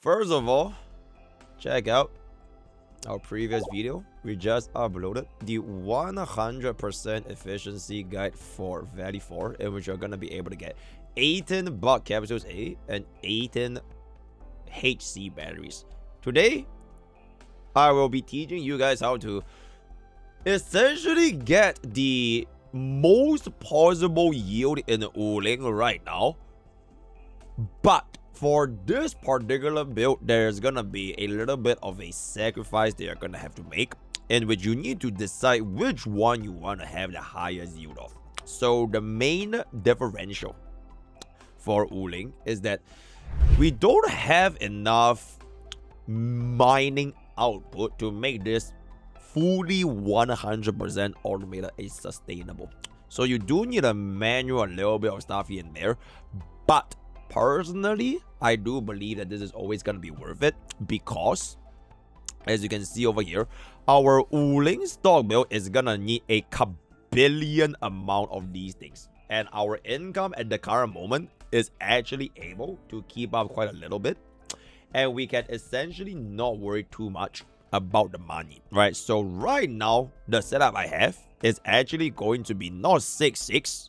First of all, check out our previous video. We just uploaded the 100% efficiency guide for Valley 4, in which you're gonna be able to get 18 bulk capsules A and 18 HC batteries. Today, I will be teaching you guys how to essentially get the most possible yield in Wuling right now. But for this particular build, there's gonna be a little bit of a sacrifice that you're gonna have to make, in which you need to decide which one you want to have the highest yield of. So the main differential for Wuling is that we don't have enough mining output to make this fully 100% automated is sustainable. So you do need a manual, a little bit of stuff here and there, but personally, I do believe that this is always going to be worth it, because as you can see over here, our Wuling stock build is going to need a billion amount of these things, and our income at the current moment is actually able to keep up quite a little bit, and we can essentially not worry too much about the money, right? So right now, the setup I have is actually going to be not 6-6,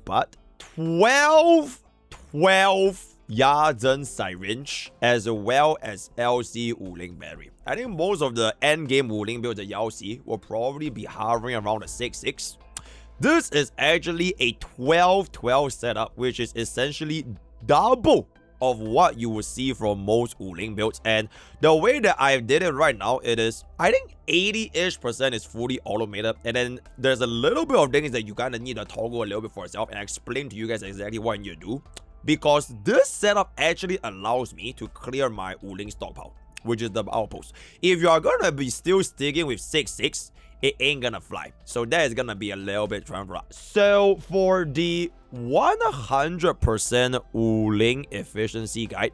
but 12 Yazen syringe, as well as LC Wuling berry. I think most of the end game Wuling builds that y'all see will probably be hovering around the 6-6. This is actually a 12-12 setup, which is essentially double of what you will see from most Wuling builds. And the way that I did it right now, it is, I think 80-ish% is fully automated, and then there's a little bit of things that you kind of need to toggle a little bit for yourself, and I explain to you guys exactly what you do, because this setup actually allows me to clear my Wuling stockpile, which is the outpost. If you are gonna be still sticking with 6-6, it ain't gonna fly. So that is gonna be a little bit trying for us. So for the 100% Wuling efficiency guide,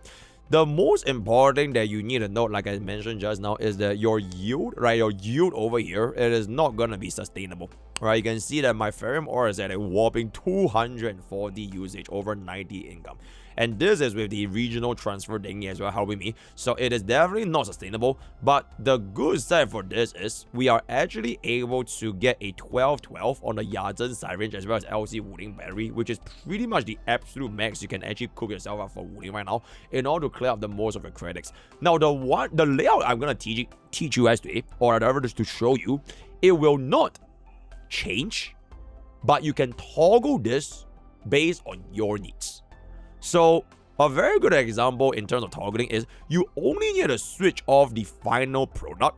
the most important thing that you need to note, like I mentioned just now, is that your yield, right? Your yield over here, it is not gonna be sustainable, right? You can see that my ferrum ore is at a whopping 240 usage over 90 income. And this is with the regional transfer thingy as well helping me. So it is definitely not sustainable. But the good side for this is we are actually able to get a 12-12 on the Yazen syringe as well as LC Wuling berry, which is pretty much the absolute max you can actually cook yourself up for Wuling right now in order to clear up the most of your credits. Now the layout I'm gonna teach you guys today, or whatever, just to show you, it will not change, but you can toggle this based on your needs. So a very good example in terms of toggling is you only need to switch off the final product,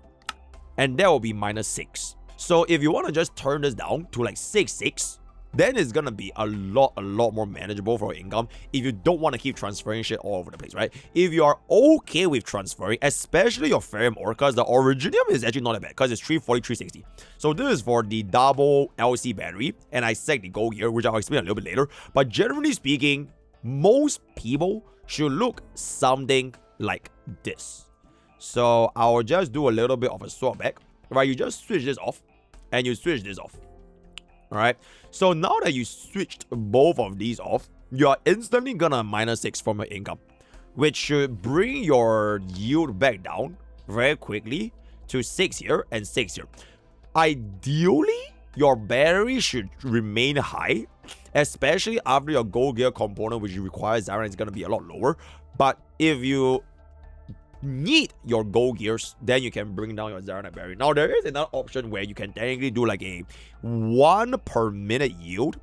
and that will be -6. So if you want to just turn this down to like 6-6, then it's gonna be a lot more manageable for your income if you don't want to keep transferring shit all over the place, right? If you are okay with transferring, especially your ferrum ore, because the originium is actually not that bad, because it's 340, 360. So this is for the double LC battery, and I set the gold here, which I'll explain a little bit later. But generally speaking, most people should look something like this. So I'll just do a little bit of a swap back, right? You just switch this off, and you switch this off. Alright, so now that you switched both of these off, you are instantly gonna -6 from your income, which should bring your yield back down very quickly to 6 here and 6 here. Ideally, your battery should remain high, especially after your gold gear component, which requires XIRANITE, is going to be a lot lower. But if you need your gold gears, then you can bring down your XIRANITE battery. Now, there is another option where you can technically do like a 1 per minute yield.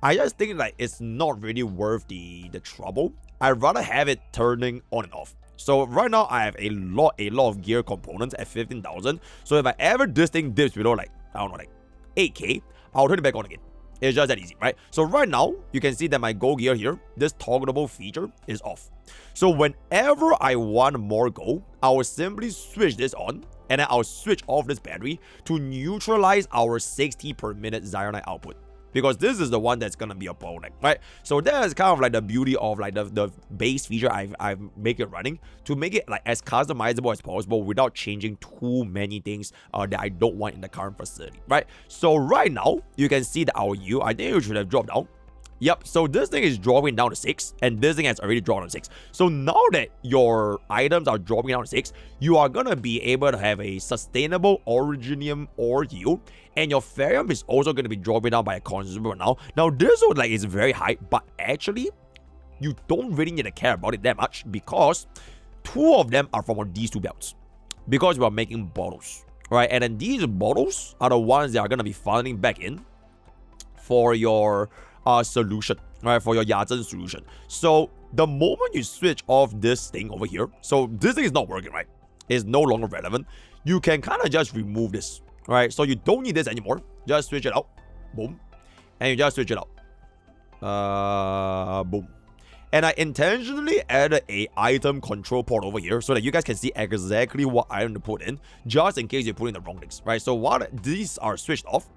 I just think like it's not really worth the trouble. I'd rather have it turning on and off. So right now, I have a lot of gear components at 15,000. So if I ever this thing dips below like, I don't know, like 8k, I'll turn it back on again. It's just that easy, right? So right now, you can see that my gold gear here, this toggleable feature is off. So whenever I want more gold, I will simply switch this on, and then I'll switch off this battery to neutralize our 60 per minute XIRANITE output. because this is the one that's gonna be a bottleneck, right? So that is kind of like the beauty of like the base feature I've make it running to make it like as customizable as possible without changing too many things that I don't want in the current facility, right? So right now you can see that our yield, I think it should have dropped down. Yep, so this thing is dropping down to 6, and this thing has already dropped to 6. So now that your items are dropping down to 6, you are gonna be able to have a sustainable Originium ore yield, and your Ferrium is also gonna be dropping down by a considerable amount. Now this one like is very high, but actually, you don't really need to care about it that much because 2 of them are from these 2 belts. Because we are making bottles, right? And then these bottles are the ones that are gonna be funneling back in for your solution, right? For your Yazan solution. So the moment you switch off this thing over here, so this thing is not working, right? It's no longer relevant. You can kind of just remove this, right? So you don't need this anymore. Just switch it out. Boom. And you just switch it out. Boom. And I intentionally added a item control port over here so that you guys can see exactly what item to put in, just in case you put in the wrong things, right? So while these are switched off,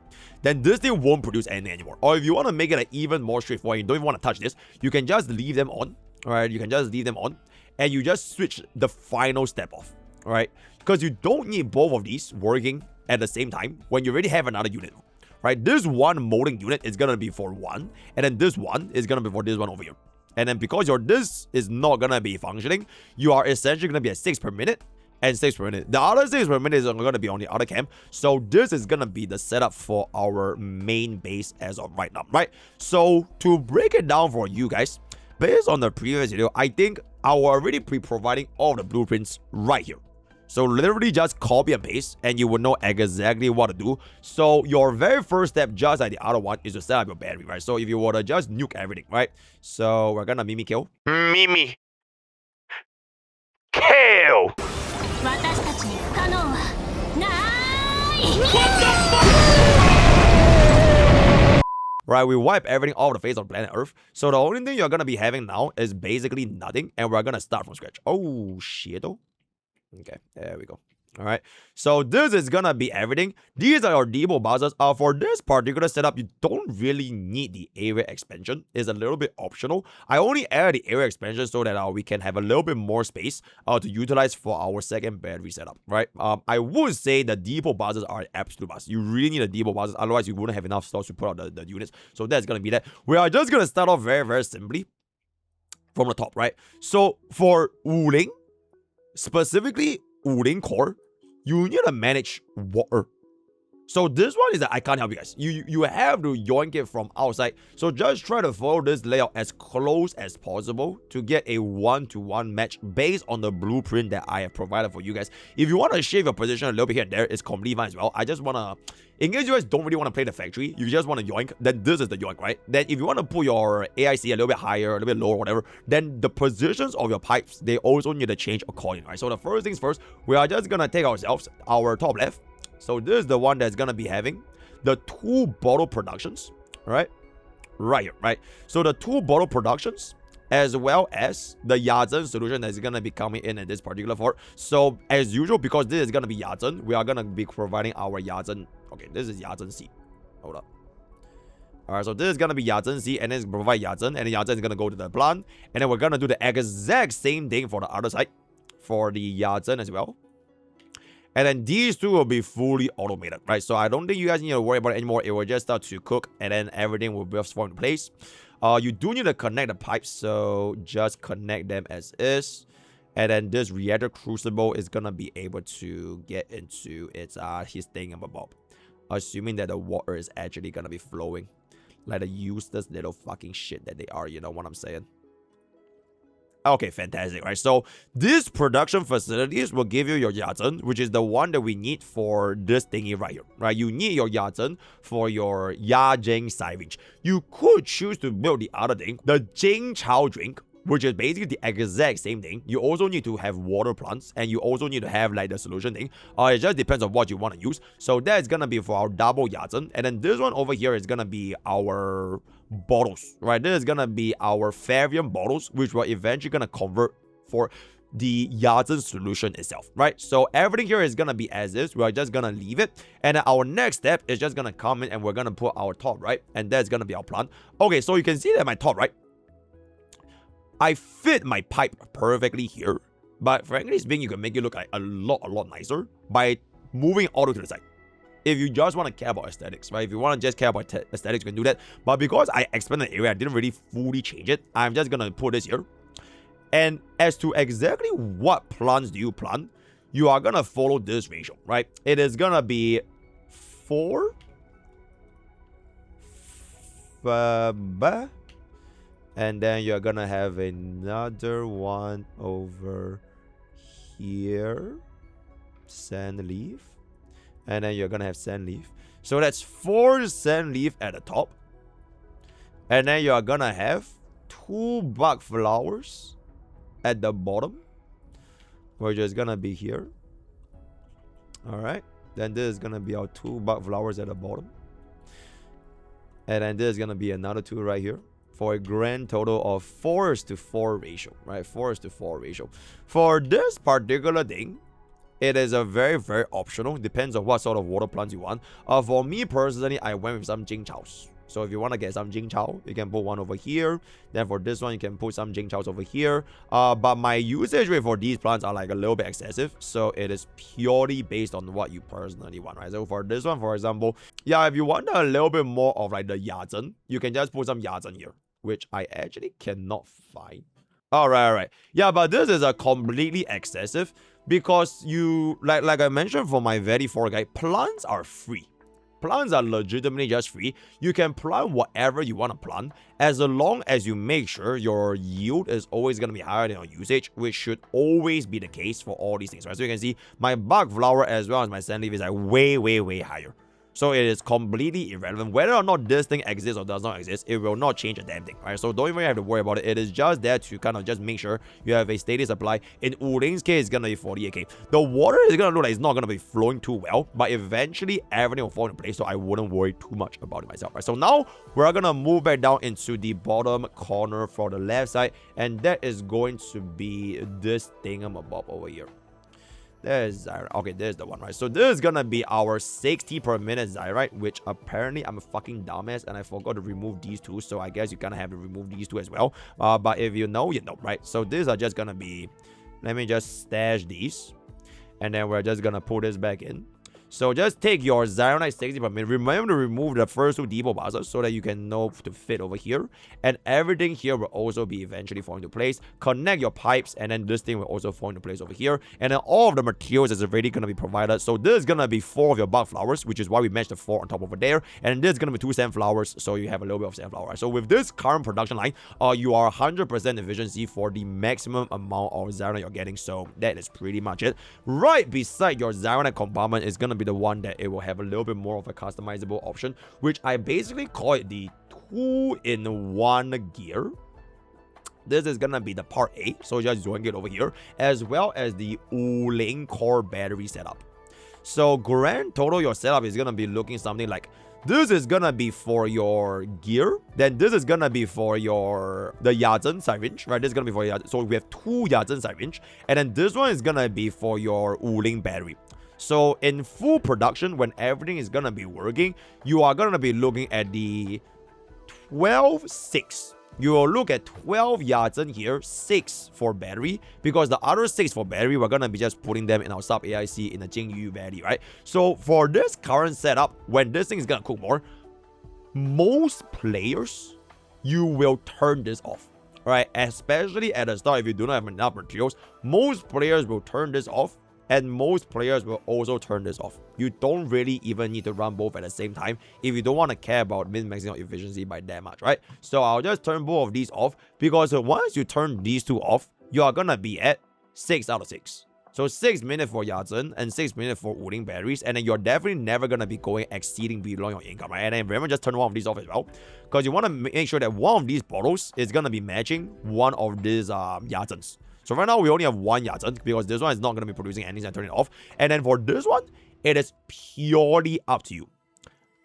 then this thing won't produce anything anymore. Or if you want to make it like even more straightforward, you don't even want to touch this, you can just leave them on, right? You can just leave them on, and you just switch the final step off, right? Because you don't need both of these working at the same time when you already have another unit, right? This one molding unit is going to be for one, and then this one is going to be for this one over here. And then because your this is not gonna be functioning, you are essentially gonna be at 6 per minute and 6 per minute. The other 6 per minute is gonna be on the other camp. So this is gonna be the setup for our main base as of right now, right? So to break it down for you guys, based on the previous video, I think I will already be providing all the blueprints right here. So literally just copy and paste and you will know exactly what to do. So your very first step, just like the other one, is to set up your battery, right? So if you want to just nuke everything, right? So we're gonna Mimi kill. Mimi kill! Right, we wipe everything off the face of planet Earth. So the only thing you're gonna be having now is basically nothing, and we're gonna start from scratch. Oh shit, oh. Okay, there we go. All right, so this is gonna be everything. These are your depot buzzers. For this particular setup, you don't really need the area expansion. It's a little bit optional. I only added the area expansion so that we can have a little bit more space to utilize for our second battery setup, right? I would say the depot buzzers are an absolute must. You really need a depot buzzers, otherwise you wouldn't have enough slots to put out the units. So that's gonna be that. We are just gonna start off very, very simply from the top, right? So for Wuling, specifically Wuling core, you need to manage water. So this one is that I can't help you guys. You have to yoink it from outside. So just try to follow this layout as close as possible to get a 1-to-1 match based on the blueprint that I have provided for you guys. If you want to shift your position a little bit here and there, it's completely fine as well. I just want to, in case you guys don't really want to play the factory, you just want to yoink, then this is the yoink, right? Then if you want to put your AIC a little bit higher, a little bit lower, whatever, then the positions of your pipes, they also need to change accordingly, right? So the first things first, we are just going to take ourselves our top left. So this is the one that's gonna be having the 2 bottle productions, right? Right here, right? So the 2 bottle productions, as well as the Yazan solution that's gonna be coming in this particular fort. So as usual, because this is gonna be Yazan, we are gonna be providing our Yazan. Okay, this is Yazan C. Hold up. Alright, so this is gonna be Yazan C, and then it's provide Yazan, and then Yazan is gonna go to the plant, and then we're gonna do the exact same thing for the other side, for the Yazan as well. And then these 2 will be fully automated, right? So I don't think you guys need to worry about it anymore. It will just start to cook, and then everything will just fall into place. You do need to connect the pipes, so just connect them as is. And then this reactor crucible is gonna be able to get into its his thingamabob, assuming that the water is actually gonna be flowing like the useless little fucking shit that they are. You know what I'm saying? Okay, fantastic, right? So these production facilities will give you your Yazan, which is the one that we need for this thingy right here, right? You need your Yazan for your Yajing Savage. You could choose to build the other thing, the Jing Chao drink, which is basically the exact same thing. You also need to have water plants, and you also need to have like the solution thing. It just depends on what you want to use. So that's gonna be for our double Yazan, and then this one over here is gonna be our bottles, right? This is gonna be our Ferrium bottles, which we're eventually gonna convert for the Yazan solution itself, right? So everything here is gonna be as is. We're just gonna leave it, and then our next step is just gonna come in and we're gonna put our top right, and that's gonna be our plant. Okay, so you can see that my top right, I fit my pipe perfectly here, but frankly speaking, you can make it look like a lot nicer by moving all the way to the side. if you just want to care about aesthetics, right? If you want to just care about aesthetics, you can do that. But because I expanded the area, I didn't really fully change it. I'm just going to put this here. And as to exactly what plants do you plant, you are going to follow this ratio, right? It is going to be 4... and then you're going to have another one over here. Sand leaf. And then you're going to have sand leaf. So that's 4 sand leaf at the top. And then you're going to have 2 bug flowers at the bottom, which is gonna be here. All right, then this is gonna be our 2 bug flowers at the bottom, and then this is gonna be another 2 right here, for a grand total of 4:4 ratio, right? 4:4 ratio. For this particular thing, it is a very, very optional. Depends on what sort of water plants you want. For me personally, I went with some Jing Chaos. So if you want to get some Jing Chao, you can put one over here. Then for this one, you can put some Jing Chaos over here. But my usage rate for these plants are like a little bit excessive. So it is purely based on what you personally want, right? So for this one, for example, yeah, if you want a little bit more of like the Yazhen, you can just put some Yazhen here, which I actually cannot find. All right. Yeah, but this is a completely excessive because you, like I mentioned for my very 4 guy, plants are free. Plants are legitimately just free. You can plant whatever you want to plant as long as you make sure your yield is always going to be higher than your usage, which should always be the case for all these things, right? So you can see my bug flower as well as my sand leaf is like way higher. So it is completely irrelevant. Whether or not this thing exists or does not exist, it will not change a damn thing, right? So don't even have to worry about it. It is just there to kind of just make sure you have a steady supply. In Wuling's case, it's going to be 48k. The water is going to look like it's not going to be flowing too well, but eventually everything will fall into place, so I wouldn't worry too much about it myself, right? So now we're going to move back down into the bottom corner for the left side, and that is going to be this thingamabob over here. There's XIRANITE. Okay, there's the one, right? So this is gonna be our 60 per minute XIRANITE, which apparently I'm a fucking dumbass and I forgot to remove these 2, so I guess you kind of have to remove these 2 as well. But if you know, you know, right? So these are just gonna be, let me just stash these, and then we're just gonna put this back in. So just take your XIRANITE 60 per minute. Remember to remove the first 2 depot bars so that you can know to fit over here. And everything here will also be eventually fall into place. Connect your pipes, and then this thing will also fall into place over here. And then all of the materials is already going to be provided. So this is going to be 4 of your bug flowers, which is why we matched the 4 on top over there. And this is going to be 2 sand flowers, so you have a little bit of sand flower. So with this current production line, you are 100% efficiency for the maximum amount of XIRANITE you're getting. So that is pretty much it. Right beside your XIRANITE compartment is going to be the one that it will have a little bit more of a customizable option, which I basically call it the 2-in-1 gear. This is gonna be the part A, so just join it over here, as well as the Wuling core battery setup. So grand total your setup is gonna be looking something like this. Is gonna be for your gear, then this is gonna be for the Yazhen syringe, right? This is gonna be for Yazhen. So we have 2 Yazhen syringe, and then this one is gonna be for your Wuling battery. So in full production, when everything is gonna be working, you are gonna be looking at the 12-6. You will look at 12 Yazhen here, 6 for battery, because the other 6 for battery, we're gonna be just putting them in our sub AIC in the Jingyu Valley, right? So for this current setup, when this thing is gonna cook more, most players, you will turn this off, right? Especially at the start, if you do not have enough materials, most players will turn this off. And most players will also turn this off. You don't really even need to run both at the same time if you don't want to care about min-maxing your efficiency by that much, right? So I'll just turn both of these off, because once you turn these 2 off, you are gonna be at 6 out of 6. So 6 minutes for Yazhen and 6 minutes for Wuling batteries, and then you're definitely never gonna be going exceeding below your income, right? And then remember, just turn one of these off as well, because you want to make sure that one of these bottles is gonna be matching one of these Yazhens. So right now, we only have 1 Yazhen, because this one is not going to be producing anything, so I turn it off. And then for this one, it is purely up to you.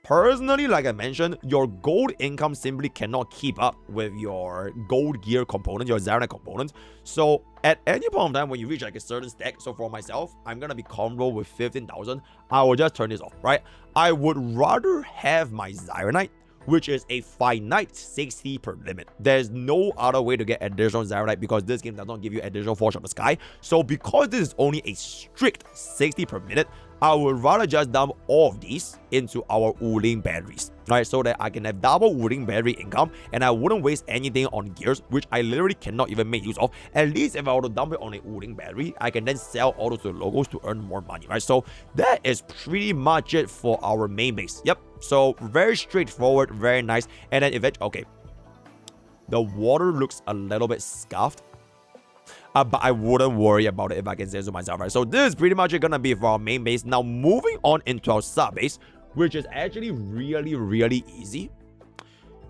Personally, like I mentioned, your gold income simply cannot keep up with your gold gear components, your XIRANITE components. So at any point in time, when you reach like a certain stack, so for myself, I'm going to be comfortable with 15,000. I will just turn this off, right? I would rather have my XIRANITE which is a finite 60 per limit. There's no other way to get additional XIRANITE because this game does not give you additional Forge of the Sky. So because this is only a strict 60 per minute, I would rather just dump all of these into our Wuling batteries, right? So that I can have double Wuling battery income and I wouldn't waste anything on gears, which I literally cannot even make use of. At least if I were to dump it on a Wuling battery, I can then sell all those logos to earn more money, right? So that is pretty much it for our main base. Yep. So very straightforward, very nice. And then eventually, okay, the water looks a little bit scuffed. But I wouldn't worry about it if I can say so myself, right? So this is pretty much gonna be for our main base. Now moving on into our sub base, which is actually really easy.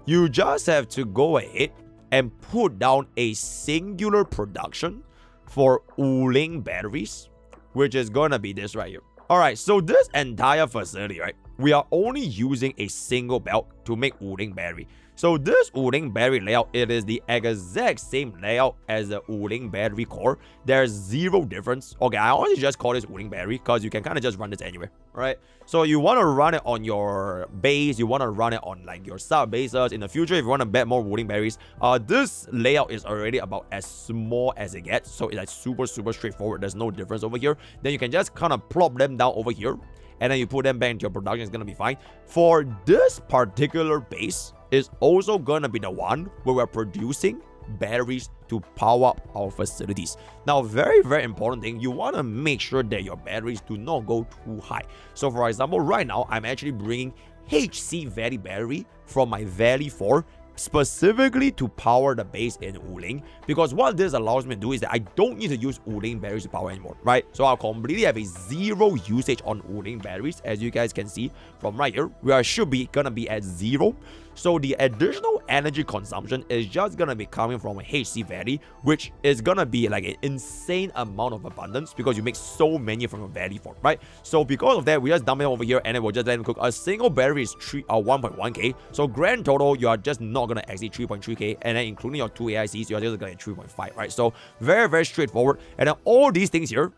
You just have to go ahead and put down a singular production for Wuling batteries, which is gonna be this right here. Alright, so this entire facility, right? We are only using a single belt to make Wuling battery. So this Wuling battery layout, it is the exact same layout as the Wuling battery core. There's zero difference. Okay, I honestly just call this Wuling battery because you can kind of just run this anywhere, right? So you want to run it on your base, you want to run it on like your sub bases. In the future, if you want to bet more Wuling batteries, this layout is already about as small as it gets. So it's like super straightforward. There's no difference over here. Then you can just kind of plop them down over here, and then you put them back into your production. It's gonna be fine. For this particular base, is also gonna be the one where we're producing batteries to power up our facilities. Now, very important thing, you want to make sure that your batteries do not go too high. So for example, right now I'm actually bringing HC Valley battery from my Valley 4 specifically to power the base in Wuling, because what this allows me to do is that I don't need to use Wuling batteries to power anymore, right? So I'll completely have a zero usage on Wuling batteries. As you guys can see from right here, we should be gonna be at 0. So the additional energy consumption is just gonna be coming from HC Valley, which is gonna be like an insane amount of abundance because you make so many from a Valley 4, right? So because of that, we just dump it over here and then we'll just let them cook. A single battery is 1.1k. So grand total, you are just not gonna exceed 3.3k, and then including your 2 AICs, you're just gonna get 3.5, right? So very straightforward. And then all these things here,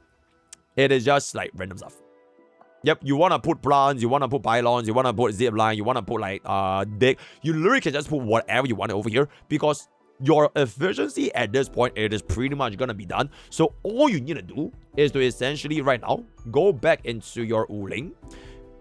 it is just like random stuff. Yep, you want to put plants, you want to put pylons, you want to put zip line, you want to put like dig. You literally can just put whatever you want over here because your efficiency at this point, it is pretty much going to be done. So all you need to do is to essentially right now, go back into your Wuling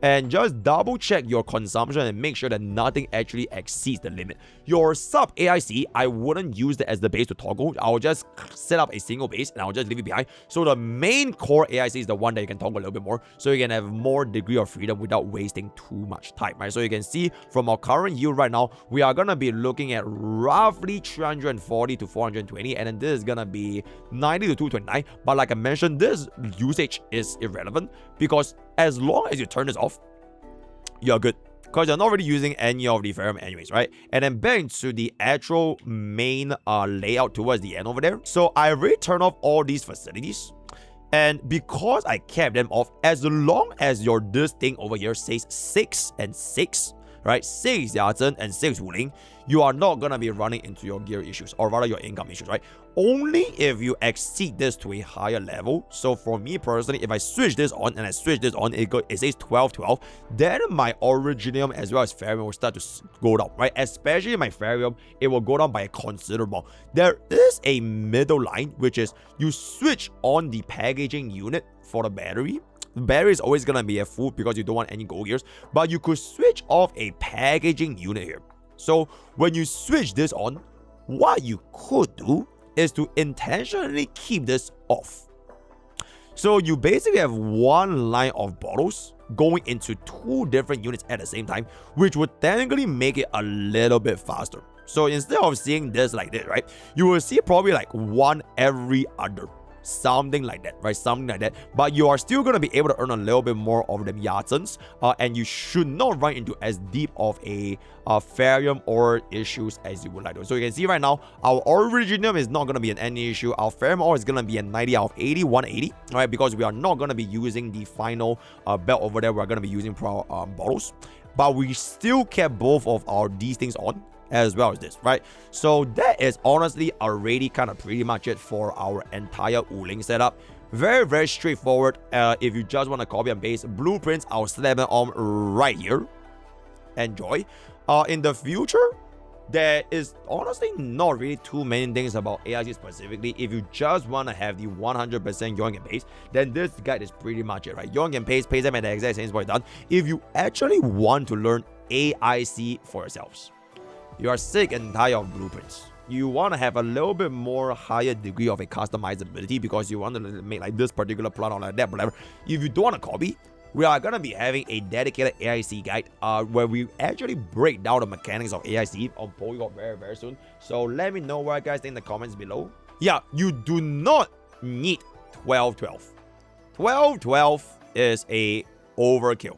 and just double check your consumption and make sure that nothing actually exceeds the limit. Your sub AIC, I wouldn't use that as the base to toggle. I'll just set up a single base and I'll just leave it behind. So the main core AIC is the one that you can toggle a little bit more, so you can have more degree of freedom without wasting too much time, right? So you can see from our current yield right now, we are gonna be looking at roughly 340 to 420, and then this is gonna be 90 to 229. But like I mentioned, this usage is irrelevant because as long as you turn this off, you're good, because you're not really using any of the ferrum anyways, right? And then back to the actual main layout towards the end over there. So I already turned off all these facilities, and because I kept them off, as long as your this thing over here says 6 and 6, right? 6 Yatsen and 6 Wuling, you are not gonna be running into your gear issues, or rather your income issues, right? Only if you exceed this to a higher level. So for me personally, if I switch this on and I switch this on, it says 12, then my Originium as well as Ferrium will start to go down, right? Especially my Ferrium, it will go down by a considerable. There is a middle line, which is you switch on the packaging unit for the battery. The battery is always gonna be at full because you don't want any gold gears, but you could switch off a packaging unit here. So when you switch this on, what you could do is to intentionally keep this off. So you basically have one line of bottles going into 2 different units at the same time, which would technically make it a little bit faster. So instead of seeing this like this, right, you will see probably like one every other. Something like that, right? Something like that. But you are still going to be able to earn a little bit more of them Yatsens, and you should not run into as deep of a Ferrium ore issues as you would like to. So you can see right now, our Originium is not going to be an any issue. Our Ferrium ore is going to be a 90 out of 80, 180, right? Because we are not going to be using the final belt over there. We're going to be using bottles. But we still kept both of these things on, as well as this, right? So that is honestly already kind of pretty much it for our entire Wuling setup. Very straightforward. If you just want to copy and paste blueprints, I'll slap them on right here. Enjoy. In the future, there is honestly not really too many things about AIC specifically. If you just want to have the 100% yoink and pace, then this guide is pretty much it, right? Yoink and pace them at the exact same spot done. If you actually want to learn AIC for yourselves, you are sick and tired of blueprints, you want to have a little bit more higher degree of a customizability because you want to make like this particular plot or like that, whatever. If you don't want to copy, we are going to be having a dedicated AIC guide where we actually break down the mechanics of AIC on Polygon very soon. So let me know what you guys think in the comments below. Yeah, you do not need 12-12. 12-12 is a overkill.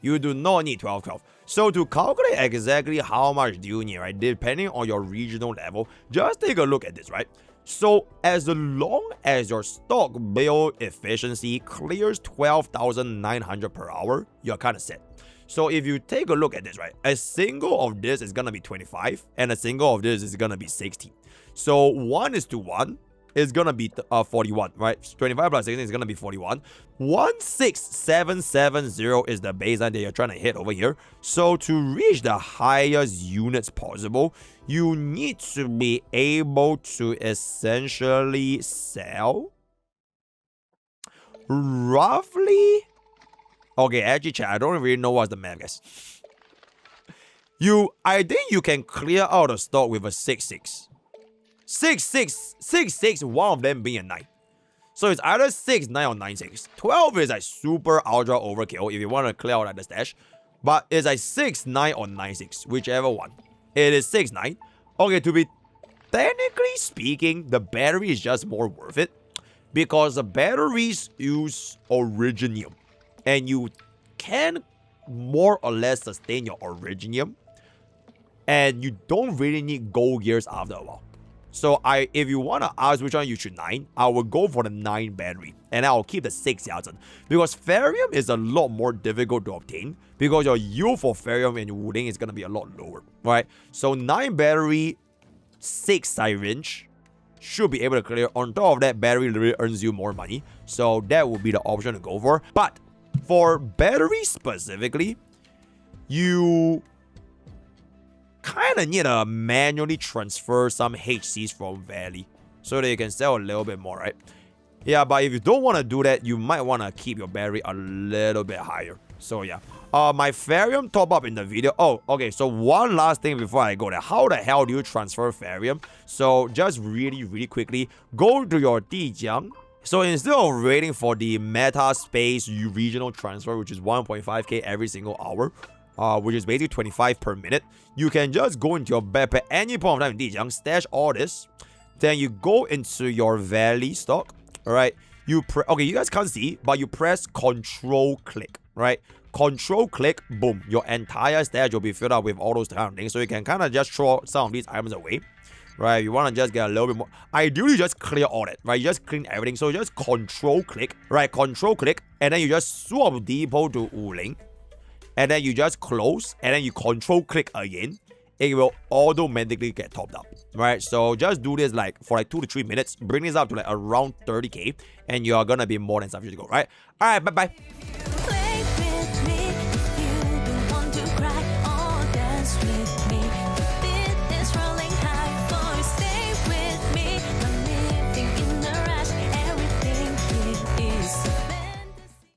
You do not need 12-12. So to calculate exactly how much do you need, right, depending on your regional level, just take a look at this, right? So as long as your stock build efficiency clears 12,900 per hour, you're kind of set. So if you take a look at this, right, a single of this is going to be 25 and a single of this is going to be 60. So 1:1 is going to be 41, right? 25 plus 16 is going to be 41. 16770 is the baseline that you're trying to hit over here. So to reach the highest units possible, you need to be able to essentially sell roughly... Okay, actually, chat, I don't really know what's the math, guys. I think you can clear out the stock with a 6-6. 6-6, one of them being a 9. So it's either 6-9 or 9-6. 12 is like super ultra overkill if you want to clear out like the stash. But it's like 6-9 or 9-6, whichever one. It is 6-9. Okay, to be technically speaking, the battery is just more worth it because the batteries use originium. And you can more or less sustain your originium. And you don't really need gold gears after a while. So if you want to ask which one you should 9, I will go for the 9 battery. And I'll keep the 6,000. Because Ferrium is a lot more difficult to obtain. Because your yield for Ferrium and Wuling is going to be a lot lower. Right? So 9 battery, 6 syringe should be able to clear. On top of that, battery literally earns you more money. So that would be the option to go for. But for battery specifically, you kind of need to manually transfer some HCs from Valley so that you can sell a little bit more, right? Yeah, but if you don't want to do that, you might want to keep your battery a little bit higher. So yeah, my Ferrium top up in the video. Oh, okay, so one last thing before I go there. How the hell do you transfer Ferrium? So just really quickly, go to your Dijiang. So instead of waiting for the meta space regional transfer, which is 1.5k every single hour, which is basically 25 per minute, you can just go into your backpack any point of time in Dijiang, stash all this, then you go into your Valley stock, alright? Okay, you guys can't see, but you press Control click, right? Control click, boom, your entire stash will be filled up with all those kind of things, so you can kind of just throw some of these items away. Right, you want to just get a little bit more. Ideally, just clear all that, right? You just clean everything. So just Control click, right? Control click, and then you just swap depot to Wuling, and then you just close, and then you Control click again. It will automatically get topped up, right? So just do this like for like 2 to 3 minutes. Bring this up to like around 30k, and you are gonna be more than sufficient to go, right? All right, bye bye.